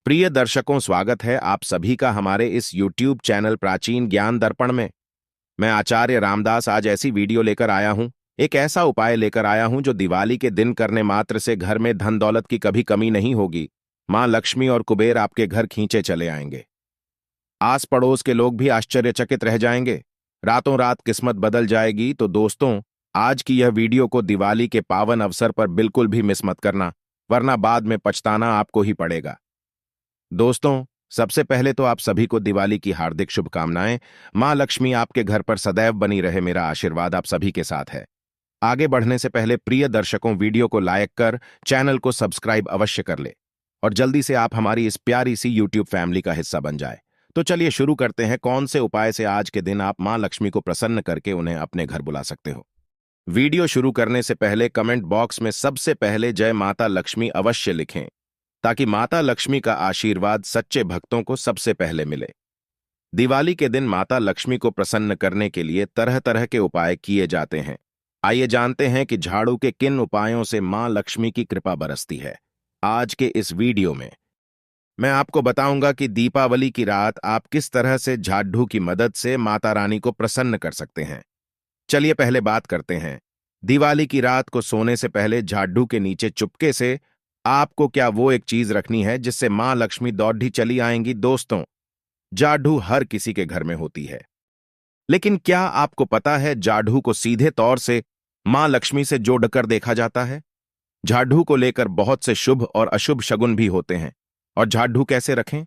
प्रिय दर्शकों, स्वागत है आप सभी का हमारे इस YouTube चैनल प्राचीन ज्ञान दर्पण में। मैं आचार्य रामदास आज ऐसी वीडियो लेकर आया हूं, एक ऐसा उपाय लेकर आया हूं जो दिवाली के दिन करने मात्र से घर में धन दौलत की कभी कमी नहीं होगी। मां लक्ष्मी और कुबेर आपके घर खींचे चले आएंगे। आस पड़ोस के लोग भी आश्चर्यचकित रह जाएंगे। रातों रात किस्मत बदल जाएगी। तो दोस्तों, आज की यह वीडियो को दिवाली के पावन अवसर पर बिल्कुल भी मिस मत करना, वरना बाद में पछताना आपको ही पड़ेगा। दोस्तों, सबसे पहले तो आप सभी को दिवाली की हार्दिक शुभकामनाएं। मां लक्ष्मी आपके घर पर सदैव बनी रहे, मेरा आशीर्वाद आप सभी के साथ है। आगे बढ़ने से पहले प्रिय दर्शकों, वीडियो को लाइक कर चैनल को सब्सक्राइब अवश्य कर ले और जल्दी से आप हमारी इस प्यारी सी यूट्यूब फैमिली का हिस्सा बन जाए। तो चलिए शुरू करते हैं। कौन से उपाय से आज के दिन आप मां लक्ष्मी को प्रसन्न करके उन्हें अपने घर बुला सकते हो। वीडियो शुरू करने से पहले कमेंट बॉक्स में सबसे पहले जय माता लक्ष्मी अवश्य लिखें, ताकि माता लक्ष्मी का आशीर्वाद सच्चे भक्तों को सबसे पहले मिले। दिवाली के दिन माता लक्ष्मी को प्रसन्न करने के लिए तरह तरह के उपाय किए जाते हैं। आइए जानते हैं कि झाड़ू के किन उपायों से मां लक्ष्मी की कृपा बरसती है। आज के इस वीडियो में मैं आपको बताऊंगा कि दीपावली की रात आप किस तरह से झाड़ू की मदद से माता रानी को प्रसन्न कर सकते हैं। चलिए पहले बात करते हैं। दिवाली की रात को सोने से पहले झाड़ू के नीचे चुपके से आपको क्या वो एक चीज रखनी है जिससे मां लक्ष्मी दौड़ी चली आएंगी। दोस्तों, झाड़ू हर किसी के घर में होती है, लेकिन क्या आपको पता है झाड़ू को सीधे तौर से मां लक्ष्मी से जोड़कर देखा जाता है। झाड़ू को लेकर बहुत से शुभ और अशुभ शगुन भी होते हैं। और झाड़ू कैसे रखें,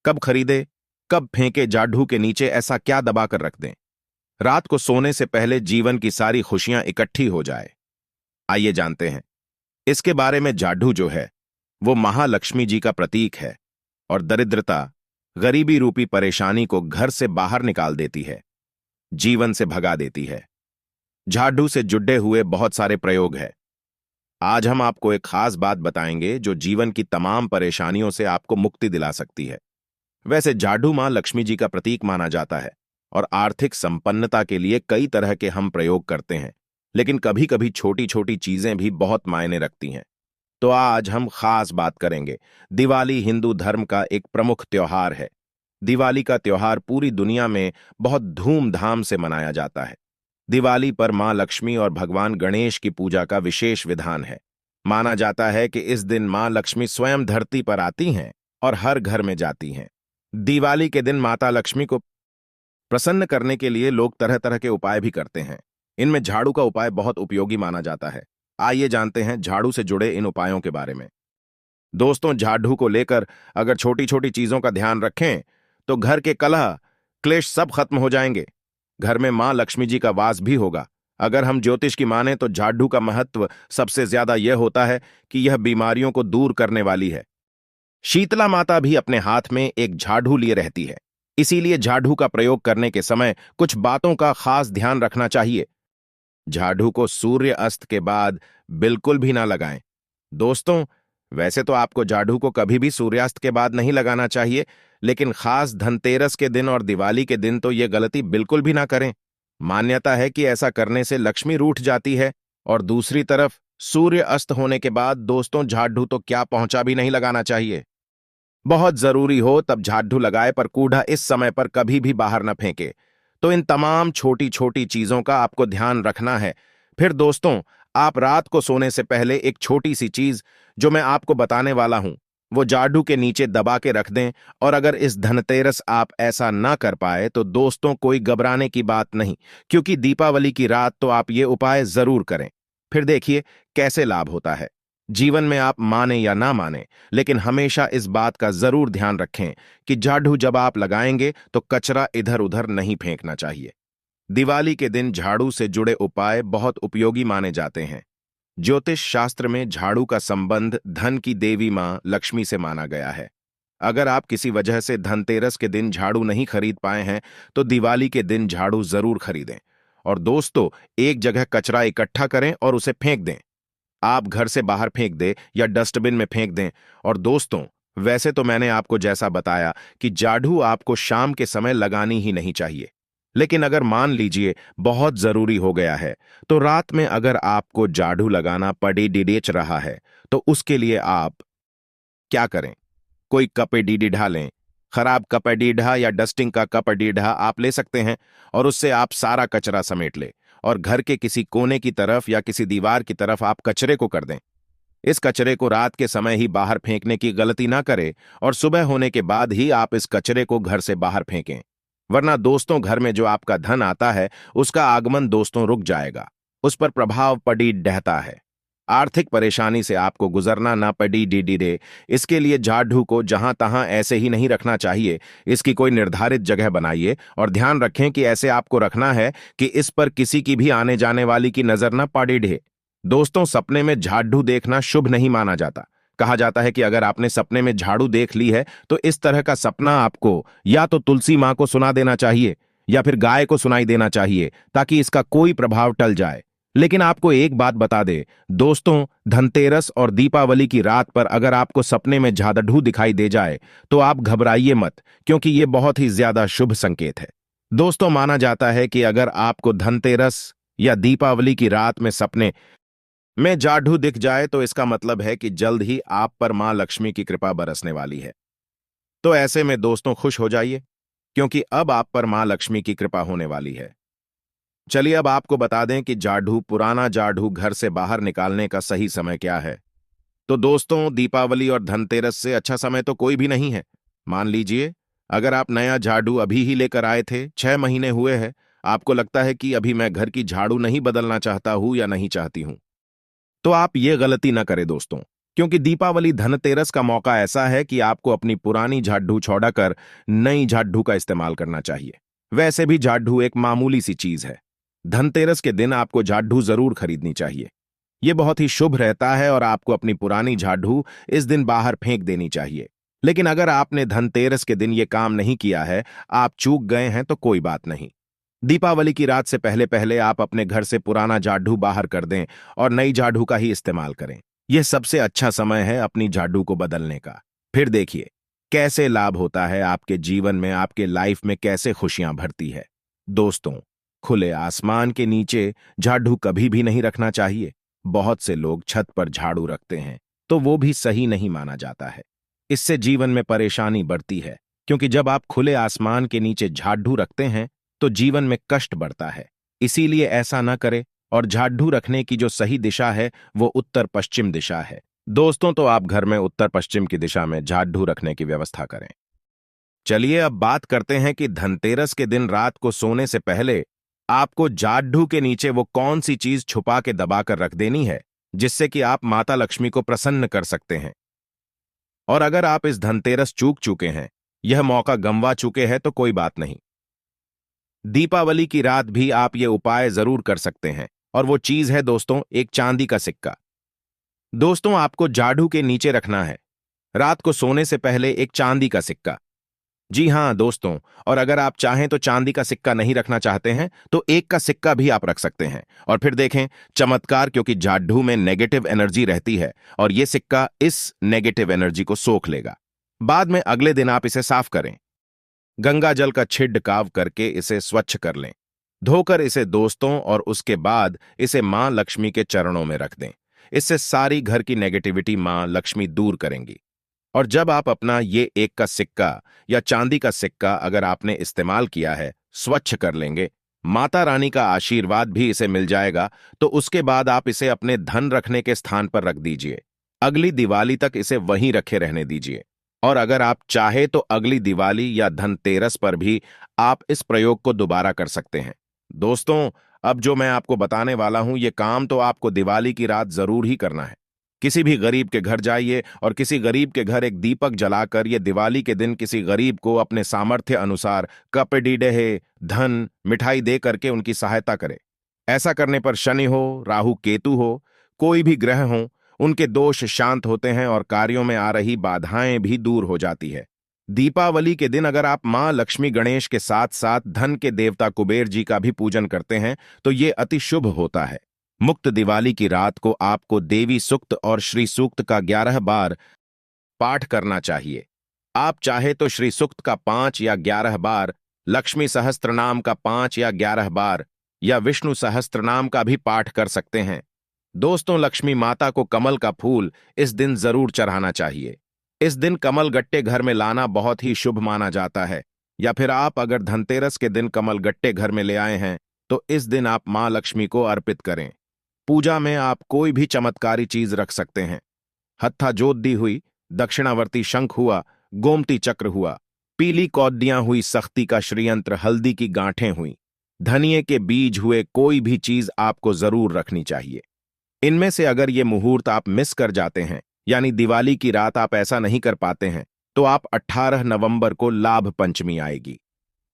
कब खरीदे, कब फेंके, झाड़ू के नीचे ऐसा क्या दबाकर रख दें रात को सोने से पहले जीवन की सारी खुशियां इकट्ठी हो जाए। आइए जानते हैं इसके बारे में। झाड़ू जो है वो महालक्ष्मी जी का प्रतीक है और दरिद्रता, गरीबी रूपी परेशानी को घर से बाहर निकाल देती है, जीवन से भगा देती है। झाड़ू से जुड़े हुए बहुत सारे प्रयोग हैं। आज हम आपको एक खास बात बताएंगे जो जीवन की तमाम परेशानियों से आपको मुक्ति दिला सकती है। वैसे झाड़ू मां लक्ष्मी जी का प्रतीक माना जाता है और आर्थिक संपन्नता के लिए कई तरह के हम प्रयोग करते हैं, लेकिन कभी कभी छोटी छोटी चीजें भी बहुत मायने रखती हैं। तो आज हम खास बात करेंगे। दिवाली हिंदू धर्म का एक प्रमुख त्योहार है। दिवाली का त्योहार पूरी दुनिया में बहुत धूमधाम से मनाया जाता है। दिवाली पर मां लक्ष्मी और भगवान गणेश की पूजा का विशेष विधान है। माना जाता है कि इस दिन मां लक्ष्मी स्वयं धरती पर आती हैं और हर घर में जाती हैं। दिवाली के दिन माता लक्ष्मी को प्रसन्न करने के लिए लोग तरह तरह के उपाय भी करते हैं। इनमें झाड़ू का उपाय बहुत उपयोगी माना जाता है। आइए जानते हैं झाड़ू से जुड़े इन उपायों के बारे में। दोस्तों, झाड़ू को लेकर अगर छोटी छोटी चीजों का ध्यान रखें तो घर के कलह क्लेश सब खत्म हो जाएंगे। घर में मां लक्ष्मी जी का वास भी होगा। अगर हम ज्योतिष की माने तो झाड़ू का महत्व सबसे ज्यादा यह होता है कि यह बीमारियों को दूर करने वाली है। शीतला माता भी अपने हाथ में एक झाड़ू लिए रहती है, इसीलिए झाड़ू का प्रयोग करने के समय कुछ बातों का खास ध्यान रखना चाहिए। झाड़ू को सूर्य अस्त के बाद बिल्कुल भी ना लगाएं। दोस्तों, वैसे तो आपको झाड़ू को कभी भी सूर्यास्त के बाद नहीं लगाना चाहिए, लेकिन खास धनतेरस के दिन और दिवाली के दिन तो यह गलती बिल्कुल भी ना करें। मान्यता है कि ऐसा करने से लक्ष्मी रूठ जाती है। और दूसरी तरफ सूर्य अस्त होने के बाद दोस्तों, झाड़ू तो क्या पहुंचा भी नहीं लगाना चाहिए। बहुत जरूरी हो तब झाड़ू लगाए, पर कूड़ा इस समय पर कभी भी बाहर न फेंके। तो इन तमाम छोटी छोटी चीजों का आपको ध्यान रखना है। फिर दोस्तों, आप रात को सोने से पहले एक छोटी सी चीज जो मैं आपको बताने वाला हूं वो झाड़ू के नीचे दबा के रख दें। और अगर इस धनतेरस आप ऐसा ना कर पाए तो दोस्तों, कोई घबराने की बात नहीं, क्योंकि दीपावली की रात तो आप ये उपाय जरूर करें। फिर देखिए कैसे लाभ होता है। जीवन में आप माने या ना माने, लेकिन हमेशा इस बात का जरूर ध्यान रखें कि झाड़ू जब आप लगाएंगे तो कचरा इधर उधर नहीं फेंकना चाहिए। दिवाली के दिन झाड़ू से जुड़े उपाय बहुत उपयोगी माने जाते हैं। ज्योतिष शास्त्र में झाड़ू का संबंध धन की देवी मां लक्ष्मी से माना गया है। अगर आप किसी वजह से धनतेरस के दिन झाड़ू नहीं खरीद पाए हैं तो दिवाली के दिन झाड़ू जरूर खरीदें। और दोस्तों, एक जगह कचरा इकट्ठा करें और उसे फेंक दें। आप घर से बाहर फेंक दें या डस्टबिन में फेंक दें। और दोस्तों, वैसे तो मैंने आपको जैसा बताया कि झाड़ू आपको शाम के समय लगानी ही नहीं चाहिए, लेकिन अगर मान लीजिए बहुत जरूरी हो गया है तो रात में अगर आपको झाड़ू लगाना पड़ी डिडेच रहा है तो उसके लिए आप क्या करें। कोई कपड़ीढ़ा लें। खराब कपड़ीढ़ा या डस्टिंग का कपड़ीढ़ा आप ले सकते हैं और उससे आप सारा कचरा समेट ले और घर के किसी कोने की तरफ या किसी दीवार की तरफ आप कचरे को कर दें। इस कचरे को रात के समय ही बाहर फेंकने की गलती ना करें और सुबह होने के बाद ही आप इस कचरे को घर से बाहर फेंकें, वरना दोस्तों घर में जो आपका धन आता है उसका आगमन दोस्तों रुक जाएगा, उस पर प्रभाव पड़ी रहता है। आर्थिक परेशानी से आपको गुजरना ना पड़ी डी इसके लिए झाड़ू को जहां तहां ऐसे ही नहीं रखना चाहिए। इसकी कोई निर्धारित जगह बनाइए और ध्यान रखें कि ऐसे आपको रखना है कि इस पर किसी की भी आने जाने वाली की नजर ना पड़ी ढे। दोस्तों, सपने में झाड़ू देखना शुभ नहीं माना जाता। कहा जाता है कि अगर आपने सपने में झाड़ू देख ली है तो इस तरह का सपना आपको या तो तुलसी मां को सुना देना चाहिए या फिर गाय को सुनाई देना चाहिए ताकि इसका कोई प्रभाव टल जाए। लेकिन आपको एक बात बता दे दोस्तों, धनतेरस और दीपावली की रात पर अगर आपको सपने में झाड़ू दिखाई दे जाए तो आप घबराइए मत, क्योंकि यह बहुत ही ज्यादा शुभ संकेत है। दोस्तों, माना जाता है कि अगर आपको धनतेरस या दीपावली की रात में सपने में झाड़ू दिख जाए तो इसका मतलब है कि जल्द ही आप पर मां लक्ष्मी की कृपा बरसने वाली है। तो ऐसे में दोस्तों खुश हो जाइए, क्योंकि अब आप पर मां लक्ष्मी की कृपा होने वाली है। चलिए अब आपको बता दें कि पुराना झाड़ू घर से बाहर निकालने का सही समय क्या है। तो दोस्तों, दीपावली और धनतेरस से अच्छा समय तो कोई भी नहीं है। मान लीजिए अगर आप नया झाड़ू अभी ही लेकर आए थे, 6 महीने हुए हैं, आपको लगता है कि अभी मैं घर की झाड़ू नहीं बदलना चाहता हूं या नहीं चाहती हूं, तो आप ये गलती ना करें दोस्तों, क्योंकि दीपावली धनतेरस का मौका ऐसा है कि आपको अपनी पुरानी झाड़ू छोड़कर नई झाड़ू का इस्तेमाल करना चाहिए। वैसे भी झाड़ू एक मामूली सी चीज है। धनतेरस के दिन आपको झाड़ू जरूर खरीदनी चाहिए। यह बहुत ही शुभ रहता है और आपको अपनी पुरानी झाड़ू इस दिन बाहर फेंक देनी चाहिए। लेकिन अगर आपने धनतेरस के दिन यह काम नहीं किया है, आप चूक गए हैं, तो कोई बात नहीं। दीपावली की रात से पहले पहले आप अपने घर से पुराना झाड़ू बाहर कर दें और नई झाड़ू का ही इस्तेमाल करें। यह सबसे अच्छा समय है अपनी झाड़ू को बदलने का। फिर देखिए कैसे लाभ होता है आपके जीवन में, आपके लाइफ में कैसे खुशियां भरती है। दोस्तों, खुले आसमान के नीचे झाड़ू कभी भी नहीं रखना चाहिए। बहुत से लोग छत पर झाड़ू रखते हैं, तो वो भी सही नहीं माना जाता है। इससे जीवन में परेशानी बढ़ती है, क्योंकि जब आप खुले आसमान के नीचे झाड़ू रखते हैं तो जीवन में कष्ट बढ़ता है। इसीलिए ऐसा न करें और झाड़ू रखने की जो सही दिशा है वो उत्तर पश्चिम दिशा है। दोस्तों, तो आप घर में उत्तर पश्चिम की दिशा में झाड़ू रखने की व्यवस्था करें। चलिए अब बात करते हैं कि धनतेरस के दिन रात को सोने से पहले आपको झाड़ू के नीचे वो कौन सी चीज छुपा के दबाकर रख देनी है जिससे कि आप माता लक्ष्मी को प्रसन्न कर सकते हैं। और अगर आप इस धनतेरस चूक चुके हैं, यह मौका गंवा चुके हैं, तो कोई बात नहीं। दीपावली की रात भी आप ये उपाय जरूर कर सकते हैं और वो चीज है दोस्तों एक चांदी का सिक्का। दोस्तों, आपको झाड़ू के नीचे रखना है रात को सोने से पहले एक चांदी का सिक्का। जी हां दोस्तों, और अगर आप चाहें तो चांदी का सिक्का नहीं रखना चाहते हैं तो एक का सिक्का भी आप रख सकते हैं। और फिर देखें चमत्कार, क्योंकि झाड़ू में नेगेटिव एनर्जी रहती है और यह सिक्का इस नेगेटिव एनर्जी को सोख लेगा। बाद में अगले दिन आप इसे साफ करें, गंगा जल का छिड़काव करके इसे स्वच्छ कर लें, धोकर इसे दोस्तों, और उसके बाद इसे मां लक्ष्मी के चरणों में रख दें। इससे सारी घर की नेगेटिविटी मां लक्ष्मी दूर करेंगी। और जब आप अपना ये एक का सिक्का या चांदी का सिक्का अगर आपने इस्तेमाल किया है स्वच्छ कर लेंगे, माता रानी का आशीर्वाद भी इसे मिल जाएगा, तो उसके बाद आप इसे अपने धन रखने के स्थान पर रख दीजिए। अगली दिवाली तक इसे वहीं रखे रहने दीजिए। और अगर आप चाहे तो अगली दिवाली या धनतेरस पर भी आप इस प्रयोग को दोबारा कर सकते हैं। दोस्तों, अब जो मैं आपको बताने वाला हूं, ये काम तो आपको दिवाली की रात जरूर ही करना है। किसी भी गरीब के घर जाइए और किसी गरीब के घर एक दीपक जलाकर ये दिवाली के दिन किसी गरीब को अपने सामर्थ्य अनुसार कपड़ीढ़े, धन, मिठाई दे करके उनकी सहायता करें। ऐसा करने पर शनि हो, राहु केतु हो, कोई भी ग्रह हो, उनके दोष शांत होते हैं और कार्यों में आ रही बाधाएं भी दूर हो जाती है। दीपावली के दिन अगर आप मां लक्ष्मी गणेश के साथ साथ धन के देवता कुबेर जी का भी पूजन करते हैं तो ये अति शुभ होता है। मुक्त दिवाली की रात को आपको देवी सूक्त और श्री सूक्त का 11 बार पाठ करना चाहिए। आप चाहे तो श्री सूक्त का 5 या 11 बार, लक्ष्मी सहस्त्रनाम का 5 या 11 बार या विष्णु सहस्त्रनाम का भी पाठ कर सकते हैं। दोस्तों, लक्ष्मी माता को कमल का फूल इस दिन जरूर चढ़ाना चाहिए। इस दिन कमल गट्टे घर में लाना बहुत ही शुभ माना जाता है। या फिर आप अगर धनतेरस के दिन कमल गट्टे घर में ले आए हैं तो इस दिन आप मां लक्ष्मी को अर्पित करें। पूजा में आप कोई भी चमत्कारी चीज रख सकते हैं। हत्था जोत दी हुई, दक्षिणावर्ती शंख हुआ, गोमती चक्र हुआ, पीली कौदियां हुई, सख्ती का श्रीयंत्र, हल्दी की गांठें हुई, धनिये के बीज हुए, कोई भी चीज आपको जरूर रखनी चाहिए। इनमें से अगर ये मुहूर्त आप मिस कर जाते हैं, यानी दिवाली की रात आप ऐसा नहीं कर पाते हैं, तो आप 18 नवंबर को लाभ पंचमी आएगी।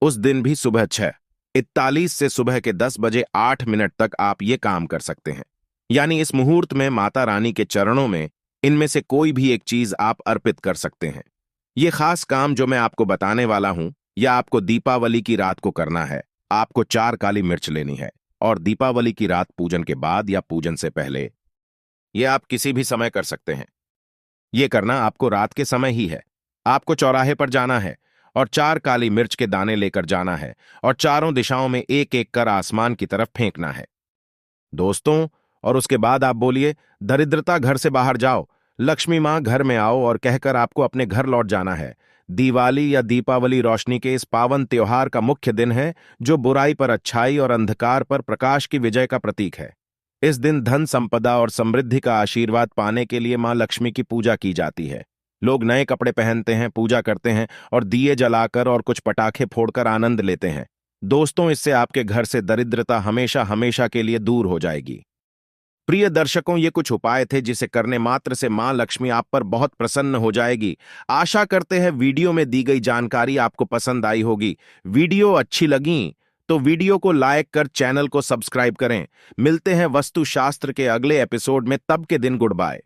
उस दिन भी सुबह 6:41 से सुबह के 10 बजे 8 मिनट तक आप ये काम कर सकते हैं। यानी इस मुहूर्त में माता रानी के चरणों में इनमें से कोई भी एक चीज आप अर्पित कर सकते हैं। ये खास काम जो मैं आपको बताने वाला हूं, यह आपको दीपावली की रात को करना है। आपको 4 काली मिर्च लेनी है और दीपावली की रात पूजन के बाद या पूजन से पहले, यह आप किसी भी समय कर सकते हैं। यह करना आपको रात के समय ही है। आपको चौराहे पर जाना है और 4 काली मिर्च के दाने लेकर जाना है और चारों दिशाओं में एक एक कर आसमान की तरफ फेंकना है दोस्तों। और उसके बाद आप बोलिए, दरिद्रता घर से बाहर जाओ, लक्ष्मी मां घर में आओ, और कहकर आपको अपने घर लौट जाना है। दिवाली या दीपावली रोशनी के इस पावन त्योहार का मुख्य दिन है, जो बुराई पर अच्छाई और अंधकार पर प्रकाश की विजय का प्रतीक है। इस दिन धन, संपदा और समृद्धि का आशीर्वाद पाने के लिए मां लक्ष्मी की पूजा की जाती है। लोग नए कपड़े पहनते हैं, पूजा करते हैं और दिए जलाकर और कुछ पटाखे फोड़कर आनंद लेते हैं। दोस्तों, इससे आपके घर से दरिद्रता हमेशा हमेशा के लिए दूर हो जाएगी। प्रिय दर्शकों, ये कुछ उपाय थे जिसे करने मात्र से मां लक्ष्मी आप पर बहुत प्रसन्न हो जाएगी। आशा करते हैं वीडियो में दी गई जानकारी आपको पसंद आई होगी। वीडियो अच्छी लगी तो वीडियो को लाइक कर चैनल को सब्सक्राइब करें। मिलते हैं वास्तुशास्त्र के अगले एपिसोड में, तब के दिन गुड बाय।